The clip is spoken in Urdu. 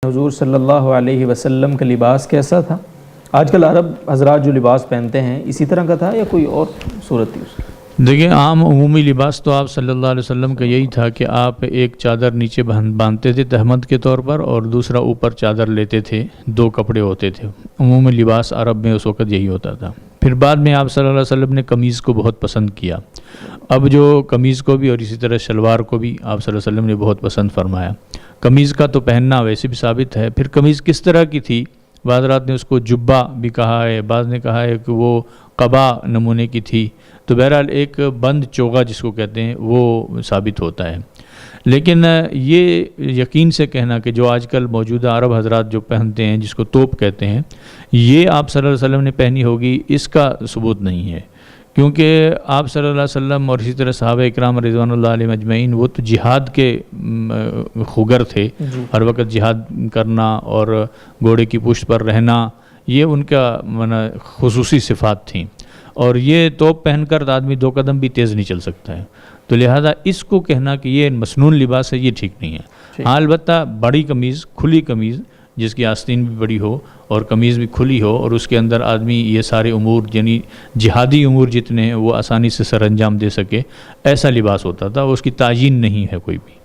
حضور صلی اللہ علیہ وسلم کا لباس کیسا تھا؟ آج کل عرب حضرات جو لباس پہنتے ہیں اسی طرح کا تھا یا کوئی اور صورت تھی اس کی؟ دیکھیں، عام عمومی لباس تو آپ صلی اللہ علیہ وسلم کا یہی تھا کہ آپ ایک چادر نیچے باندھتے تھے تہمد کے طور پر، اور دوسرا اوپر چادر لیتے تھے، 2 کپڑے ہوتے تھے۔ عمومی لباس عرب میں اس وقت یہی ہوتا تھا۔ پھر بعد میں آپ صلی اللہ علیہ وسلم نے قمیض کو بہت پسند کیا۔ اب جو قمیض کو بھی اور اسی طرح شلوار کو بھی آپ صلی اللہ علیہ وسلم نے بہت پسند فرمایا۔ قمیض کا تو پہننا ویسے بھی ثابت ہے۔ پھر قمیض کس طرح کی تھی؟ بعض رات نے اس کو جبہ بھی کہا ہے، بعض نے کہا ہے کہ وہ قبا نمونے کی تھی۔ تو بہرحال ایک بند چوغا جس کو کہتے ہیں وہ ثابت ہوتا ہے۔ لیکن یہ یقین سے کہنا کہ جو آج کل موجودہ عرب حضرات جو پہنتے ہیں، جس کو توپ کہتے ہیں، یہ آپ صلی اللہ علیہ وسلم نے پہنی ہوگی، اس کا ثبوت نہیں ہے، کیونکہ آپ صلی اللہ علیہ وسلم اور اسی طرح صحابہ اکرام رضوان اللہ علیہم اجمعین وہ تو جہاد کے خگر تھے۔ ہر وقت جہاد کرنا اور گھوڑے کی پشت پر رہنا، یہ ان کا خصوصی صفات تھیں، اور یہ توپ پہن کر آدمی 2 قدم بھی تیز نہیں چل سکتا ہے۔ تو لہذا اس کو کہنا کہ یہ مسنون لباس ہے، یہ ٹھیک نہیں ہے۔ ہاں، البتہ بڑی قمیض، کھلی قمیض جس کی آستین بھی بڑی ہو اور قمیض بھی کھلی ہو، اور اس کے اندر آدمی یہ سارے امور یعنی جہادی امور جتنے ہیں وہ آسانی سے سر انجام دے سکے، ایسا لباس ہوتا تھا۔ اس کی تعیین نہیں ہے کوئی بھی۔